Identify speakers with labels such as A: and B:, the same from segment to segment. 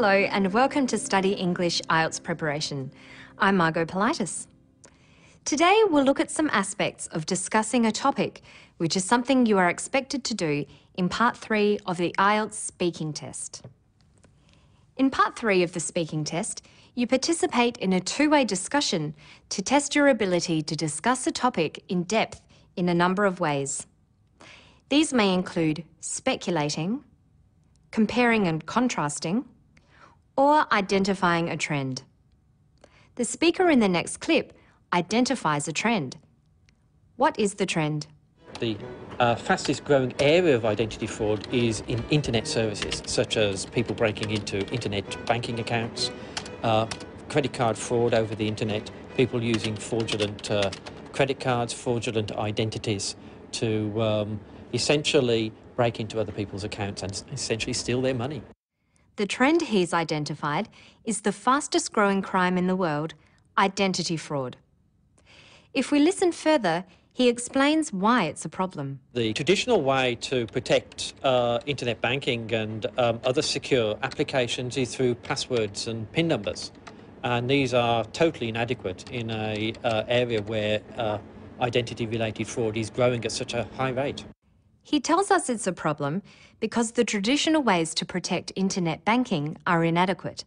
A: Hello and welcome to Study English IELTS Preparation. I'm Margot Politis. Today we'll look at some aspects of discussing a topic, which is something you are expected to do in Part 3 of the IELTS speaking test. In Part 3 of the speaking test, you participate in a two-way discussion to test your ability to discuss a topic in depth in a number of ways. These may include speculating, comparing and contrasting, or identifying a trend. The speaker in the next clip identifies a trend. What is the trend?
B: The fastest growing area of identity fraud is in internet services, such as people breaking into internet banking accounts, credit card fraud over the internet, people using fraudulent credit cards, fraudulent identities to essentially break into other people's accounts and essentially steal their money.
A: The trend he's identified is the fastest growing crime in the world, identity fraud. If we listen further, he explains why it's a problem.
B: The traditional way to protect internet banking and other secure applications is through passwords and PIN numbers. And these are totally inadequate in an area where identity-related fraud is growing at such a high rate.
A: He tells us it's a problem because the traditional ways to protect internet banking are inadequate.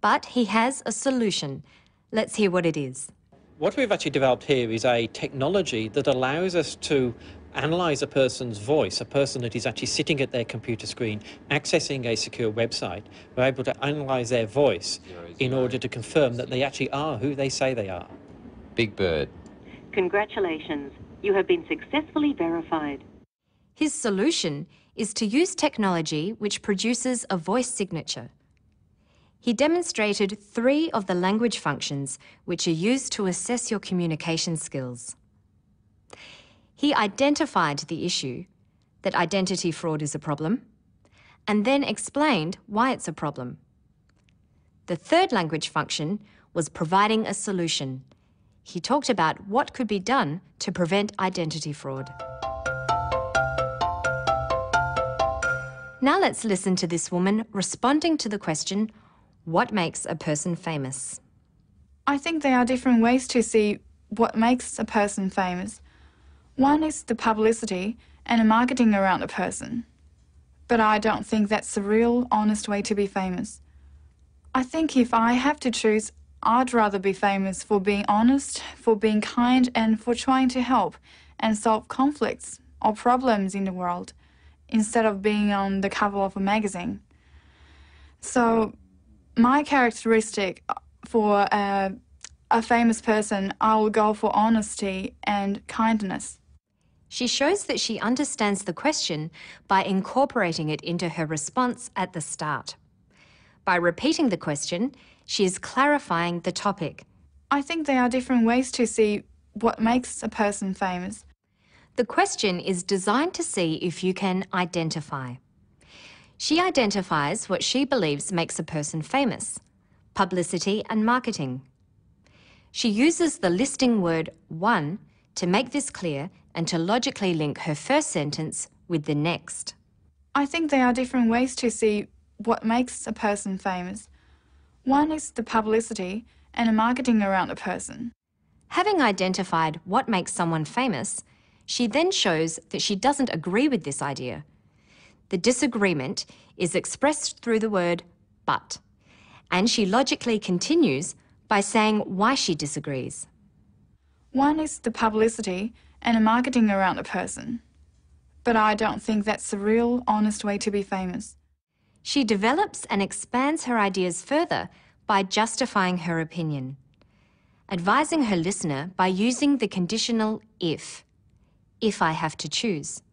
A: But he has a solution. Let's hear what it is.
B: What we've actually developed here is a technology that allows us to analyse a person's voice, a person that is actually sitting at their computer screen, accessing a secure website. We're able to analyse their voice in order to confirm that they actually are who they say they are.
C: Big Bird.
D: Congratulations, you have been successfully verified.
A: His solution is to use technology which produces a voice signature. He demonstrated 3 of the language functions which are used to assess your communication skills. He identified the issue, that identity fraud is a problem, and then explained why it's a problem. The 3rd language function was providing a solution. He talked about what could be done to prevent identity fraud. Now let's listen to this woman responding to the question, what makes a person famous?
E: I think there are different ways to see what makes a person famous. One is the publicity and the marketing around a person. But I don't think that's the real, honest way to be famous. I think if I have to choose, I'd rather be famous for being honest, for being kind, and for trying to help and solve conflicts or problems in the world, instead of being on the cover of a magazine. So, my characteristic for a famous person, I will go for honesty and kindness.
A: She shows that she understands the question by incorporating it into her response at the start. By repeating the question, she is clarifying the topic.
E: I think there are different ways to see what makes a person famous.
A: The question is designed to see if you can identify. She identifies what she believes makes a person famous: publicity and marketing. She uses the listing word one to make this clear and to logically link her first sentence with the next.
E: I think there are different ways to see what makes a person famous. One is the publicity and the marketing around a person.
A: Having identified what makes someone famous, she then shows that she doesn't agree with this idea. The disagreement is expressed through the word but, and she logically continues by saying why she disagrees.
E: One is the publicity and the marketing around a person. But I don't think that's the real, honest way to be famous.
A: She develops and expands her ideas further by justifying her opinion, advising her listener by using the conditional if I have to choose.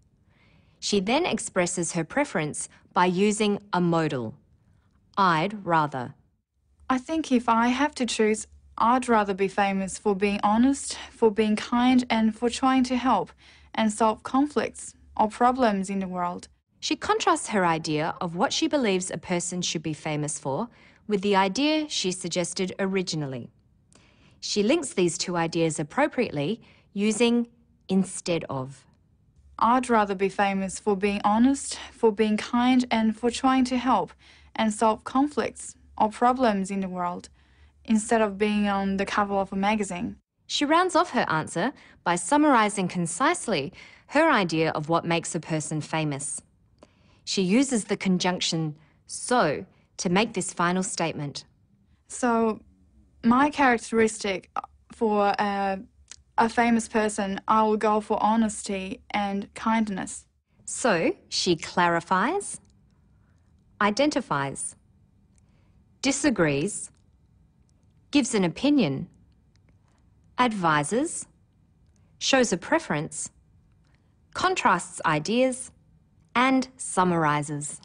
A: She then expresses her preference by using a modal, I'd rather.
E: I think if I have to choose, I'd rather be famous for being honest, for being kind, and for trying to help and solve conflicts or problems in the world.
A: She contrasts her idea of what she believes a person should be famous for with the idea she suggested originally. She links these two ideas appropriately using instead of.
E: I'd rather be famous for being honest, for being kind, and for trying to help and solve conflicts or problems in the world, instead of being on the cover of a magazine.
A: She rounds off her answer by summarising concisely her idea of what makes a person famous. She uses the conjunction so to make this final statement.
E: So, my characteristic for a famous person, I will go for honesty and kindness.
A: So she clarifies, identifies, disagrees, gives an opinion, advises, shows a preference, contrasts ideas, and summarises.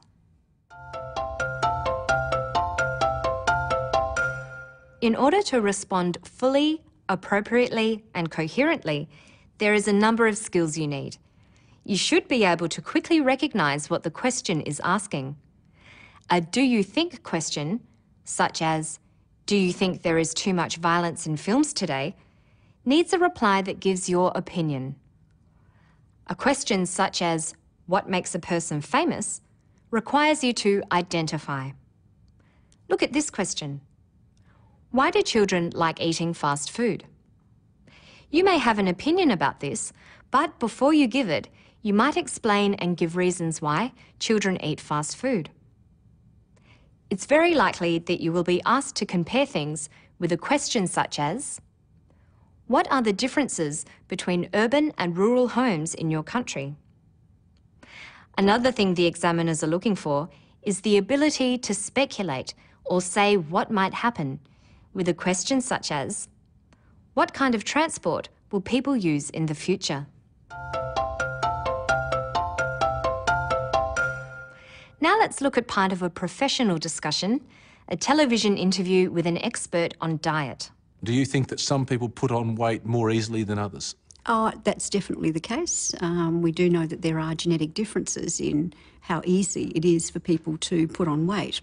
A: In order to respond fully, appropriately, and coherently, there is a number of skills you need. You should be able to quickly recognise what the question is asking. A do you think question, such as, do you think there is too much violence in films today, needs a reply that gives your opinion. A question such as, what makes a person famous, requires you to identify. Look at this question. Why do children like eating fast food? You may have an opinion about this, but before you give it, you might explain and give reasons why children eat fast food. It's very likely that you will be asked to compare things with a question such as, what are the differences between urban and rural homes in your country? Another thing the examiners are looking for is the ability to speculate or say what might happen with a question such as, what kind of transport will people use in the future? Now let's look at part of a professional discussion, a television interview with an expert on diet.
C: Do you think that some people put on weight more easily than others?
F: Oh, that's definitely the case. We do know that there are genetic differences in how easy it is for people to put on weight.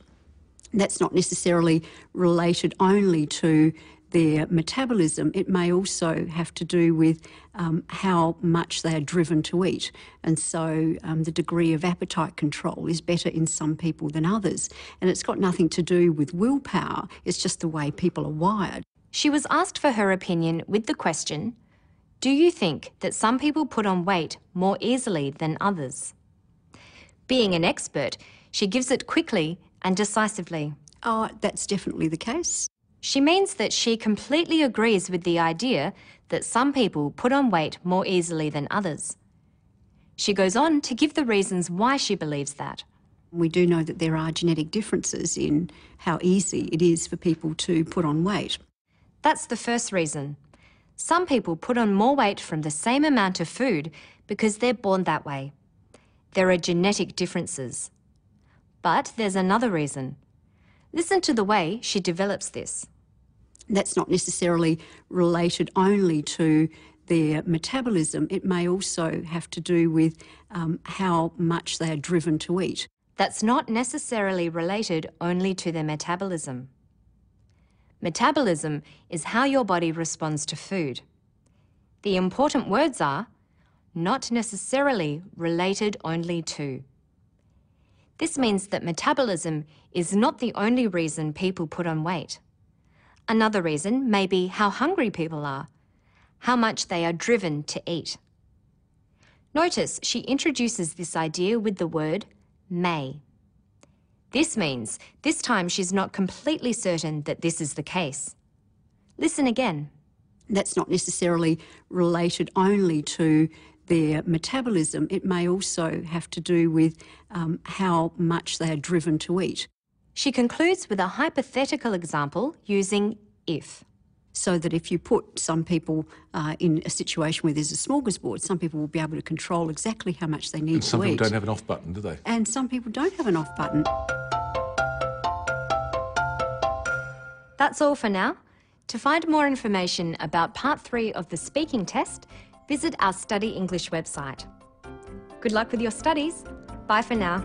F: That's not necessarily related only to their metabolism. It may also have to do with how much they are driven to eat. And so the degree of appetite control is better in some people than others. And it's got nothing to do with willpower. It's just the way people are wired.
A: She was asked for her opinion with the question, do you think that some people put on weight more easily than others? Being an expert, she gives it quickly and decisively.
F: Oh, that's definitely the case.
A: She means that she completely agrees with the idea that some people put on weight more easily than others. She goes on to give the reasons why she believes that.
F: We do know that there are genetic differences in how easy it is for people to put on weight.
A: That's the first reason. Some people put on more weight from the same amount of food because they're born that way. There are genetic differences. But there's another reason. Listen to the way she develops this.
F: That's not necessarily related only to their metabolism. It may also have to do with how much they are driven to eat.
A: That's not necessarily related only to their metabolism. Metabolism is how your body responds to food. The important words are not necessarily related only to. This means that metabolism is not the only reason people put on weight. Another reason may be how hungry people are, how much they are driven to eat. Notice she introduces this idea with the word may. This means this time she's not completely certain that this is the case. Listen again.
F: That's not necessarily related only to their metabolism. It may also have to do with how much they are driven to eat.
A: She concludes with a hypothetical example using if.
F: So that if you put some people in a situation where there's a smorgasbord, some people will be able to control exactly how much they need to eat.
C: And some people don't have an off button, do they?
F: And some people don't have an off button.
A: That's all for now. To find more information about Part 3 of the speaking test, visit our Study English website. Good luck with your studies. Bye for now.